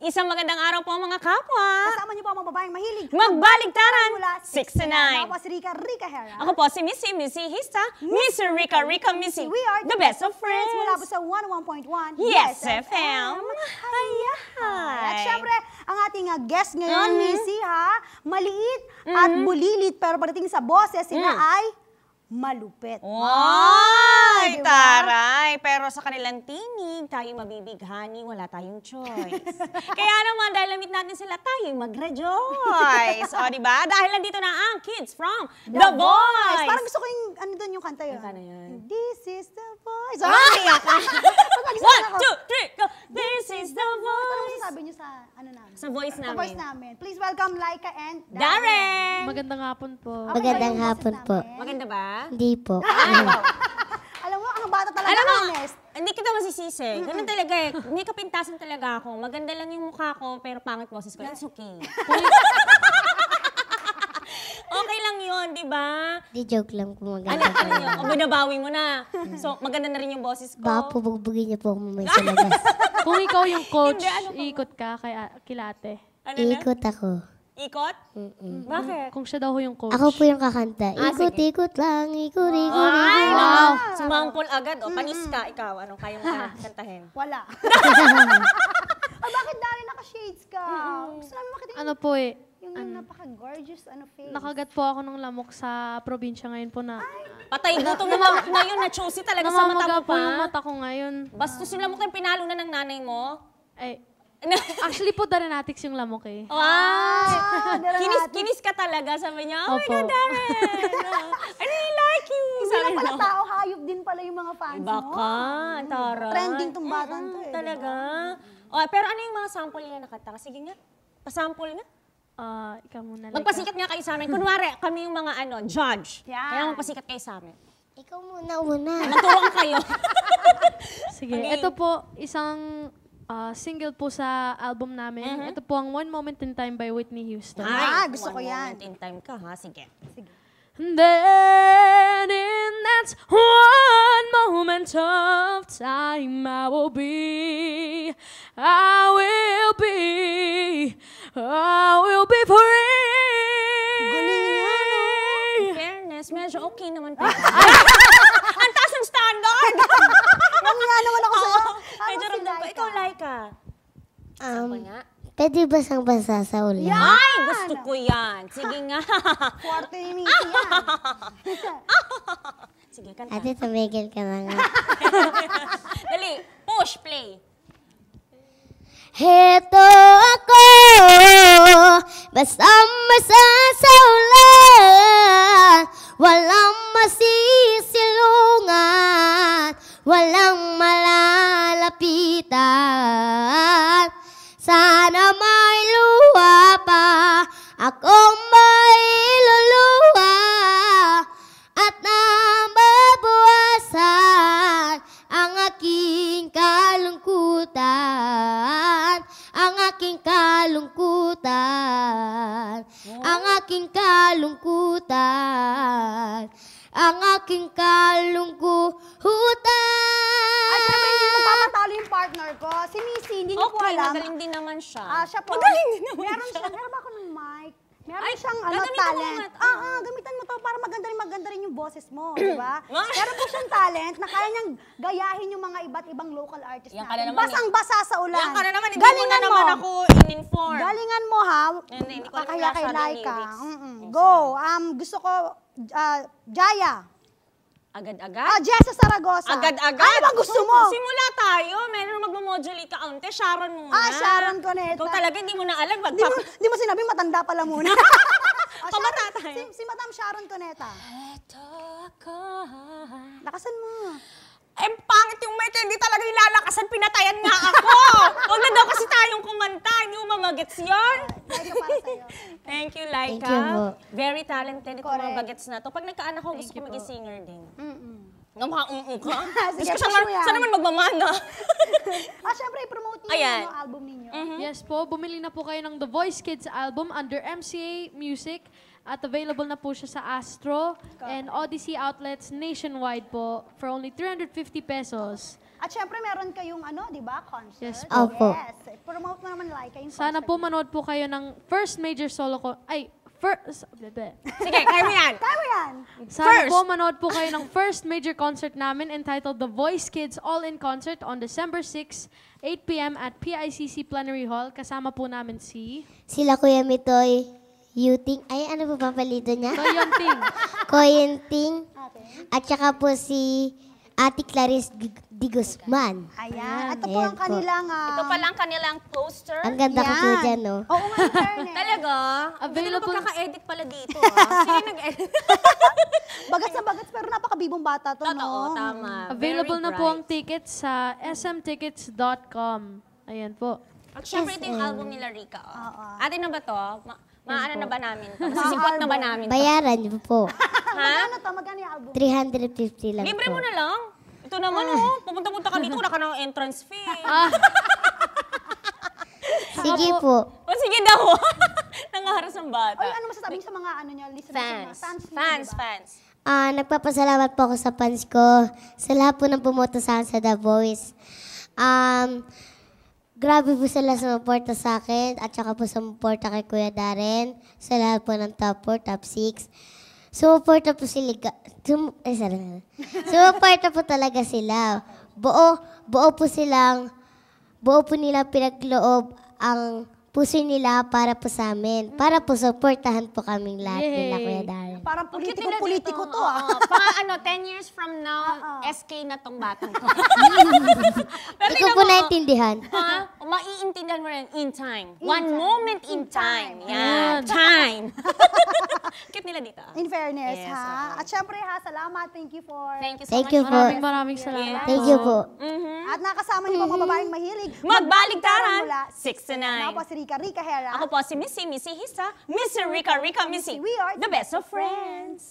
Isang magandang araw po mga kapwa. Kasama niyo po ang mga babaeng mahilig Magbaligtaran, mula 6 to 9. Ako po si Rika Hera. Ako po si Missy Hista, Miss Rika Missy. We are the best of friends. Mula po sa 101.1 Yes FM. At syempre, ang ating guest ngayon, Missy ha, maliit at bulilit, pero pagdating sa boses, sila ay malupit. Ay, Diba? taray. Pero sa kanilang tinig, tayo mabibighani, wala tayong choice. Kaya naman, dahil lamit natin sila, tayo mag-rejoice. O, diba? Dahil nandito na ang kids from The Voice. Parang gusto ko yung, ano doon yung kanta yun? Kanta na yun. This is the voice. Ay, ako. Mag-isa 1, 2, 3, go. This is The Ano Voice. masasabi niyo sa, ano namin? Sa voice Sa namin. voice namin. Please welcome Laika and Darren! Magandang hapon po. Okay, Magandang yung boses hapon po. namin. Maganda ba? Hindi po. Alam mo, ang bata talaga, Alam mo, honest. hindi kita masisisi. Ganun talaga eh. May kapintasan talaga ako. Maganda lang yung mukha ko, pero pangit boses ko. It's okay. Okay lang yun, di ba? Di joke lang po Ano, maganda. ano yun? O, binabawi mo na. So, maganda na rin yung boses ko. Baka po bugbugin niyo po ako mamaya sa labas. Kung ikaw yung coach, Hindi, ano ka ba? iikot ka kila ate. Ano na? Ikot ako. Ikot? Bakit? Kung siya daw yung coach. Ako po yung kakanta. Ikot, sige. ikot lang, ikot, ikot, Ay, ikot. wow! Sumampol agad. O, panis ka. Ikaw, anong kaya mo kantahin? Wala. Bakit Darren naka-shades ka? Gusto namin makita yung, Ano po eh, yung napaka-gorgeous face. nakagat po ako ng lamok sa probinsya ngayon po na Patay gutom yung lamok na yun. Na-choosy talaga sa mata namamaga mo po yung pa. mata ko ngayon. Bastos yung lamok yung pinalo na ng nanay mo. Eh, actually po Darenatics yung lamok eh. Wow! Darren Kinis ka talaga, sabi niya. Oh my Opo. God, Darren! I really like you! Hindi Sabi lang pala mo. tao, hayop din pala yung mga fans mo. Baka, tara. Trending tong batang to eh. Talaga. Oh, pero ano yung mga sample nila nakanta? Sige nga, pasample nga. Ikaw muna. Magpasikat nga kayo sa amin. Kunwari, kami yung mga judge. Yan. Kaya magpasikat kayo sa amin. Ikaw muna. Magturuan kayo. Sige, Okay. ito po isang single po sa album namin. Ito po ang One Moment in Time by Whitney Houston. Gusto ko one yan. moment in time ka, ha? Sige. And then in that one moment of time I will be free. In fairness, medyo okay naman pa. Ang taas ng standard! Nangiya naman ako sa'yo. Medyo ramdam ko. Ikaw, Laika. Sample nga. Pwede basang-basa sa ulan? Ay, gusto ko yan. Sige nga. Forte ni Missy yan. Sige, kanta. Ate, tumigil ka na nga. Dali, push, play. Heto ako, basang-basa sa ulan. Walang masisilungan, walang malalapitan. Sana may luha pa, akong may luluha. At nababawasan ang aking kalungkutan. Ang aking kalungkutan. Ang aking kalungkutan. Ang aking kalungkutan. Ay, syempre hindi ko papatalo yung partner ko. Si Missy, hindi niyo po Okay, alam. magaling din naman siya. Siya po. Magaling din naman meron siya. Meron ba ako ng mic? Meron Ay, siyang gagamitan mo talent. nga. Gamitan mo to para maganda rin yung boses mo, di ba? Meron po siyang talent na kaya niyang gayahin yung mga iba't ibang local artists Yan ka na natin. naman eh. Basang-basa sa ulan. Yan ka na naman, hindi mo na Galingan naman ako in-inform. Galingan mo ha. Hindi ko alam Pakaya kay masyadong Laika. lyrics. Go. Gusto ko, Jaya. Agad-agad? Jessa Zaragoza. Agad-agad? Ano bang gusto mo? Simula tayo. Meron magmamodulate ka kaunti. Sharon muna. Sharon Cuneta. Ikaw talaga hindi mo na alam. Di mo sinabi, matanda pala muna. Pamata tayo. Si Madam Sharon Cuneta. Ito ako. Lakasan mo. Pangit yung mic. Hindi talaga nilalakasan. Pinatayan nga ako. Huwag na daw kasi tayong kumanta. Hindi mo mamagets yun. Laika para sa'yo. Thank you, Laika. Thank you po. Very talented itong mga Correct. bagets na to. Pag nagkaan ako, gusto ko you maging po. singer din. Nga maka-ung ka. Sige, Gusto ko push mo yan. saan naman magmamana. Syempre, i-promote niyo Ayan. yung album ninyo. Yes po, bumili na po kayo ng The Voice Kids album under MCA Music. At available na po siya sa Astro and Odyssey outlets nationwide po for only 350 pesos. At syempre, meron kayong di ba, concert? Yes po. Opo. Yes. Promote mo naman, Laika in Sana concert po niya. manood po kayo ng first major solo Sige, kaya mo yan. Kaya mo yan. Sana First. po manood po kayo ng first major concert namin entitled The Voice Kids All-In Concert on December 6, 8 p.m. at PICC Plenary Hall. Kasama po namin si Sila Kuya Mitoy, Yuting, ay ano po papalito niya? Toyonting. Koyenting, Okay. at saka po si Ate Clarice Di Guzman. Ayan. Ito po Ayan ang kanilang... Ito pala ang kanilang poster. Ang ganda ko po Yan. dyan, no? Oo nga, in fairness. Talaga? Available. Available- Pagkaka-edit pala dito. Ah. Sino nag-edit? Bagats na bagats, pero napakabibong bata to, Totoo, no? tama. Available Very na po ang bright. tickets sa smtickets.com. Ayan po. At syempre ito yung album nila Rika. Oh. Oo. Atin na ba to? Maano na ba namin to? Masisikwat na ba namin to? Bayaran niyo po. Magkano to? Magkano yung album? 350 lang Libre po. mo na lang. Ito naman oh. Pupunta-punta ka dito, wala ka ng entrance fee. Sige po. O sige daw. Nangaharas ng bata. Ay, ano masasabi sa mga ano niya, listeners, Fans. sa mga fans niyo, Fans, diba? fans. Nagpapasalamat po ako sa fans ko. Sa lahat po ng pumunta sa akin sa The Voice. Grabe po sila sumuporta sa akin at saka po sumuporta kay Kuya Darren. Sa lahat po ng top 4, top 6. Sumuporta po sila. Sumuporta po talaga sila. Buo po nilang pinagloob ang puso nila para po sa amin. Para po suportahan po kaming lahat nila, Yay. Kuya Darren. Parang Ang cute nila politiko dito. to, ah. Oo. Pang 10 years from now, SK na tong batang to. Pero Ikaw tingnan po mo, naintindihan. maiintindihan mo rin in time. One moment in time. Yan. Yan. Time. Cute nila dito. In fairness, Yes, ha? At syempre, ha, salamat. Thank you for... Thank you so Thank much. you po. Maraming salamat. Thank you po. At nakasama niyo po mga babaeng mahilig. Magbaligtaran. mula 6 to 9. Ako po si Rika Hera. Ako po si Missy Hisa, Missy Rika Missy. We are the best of friends.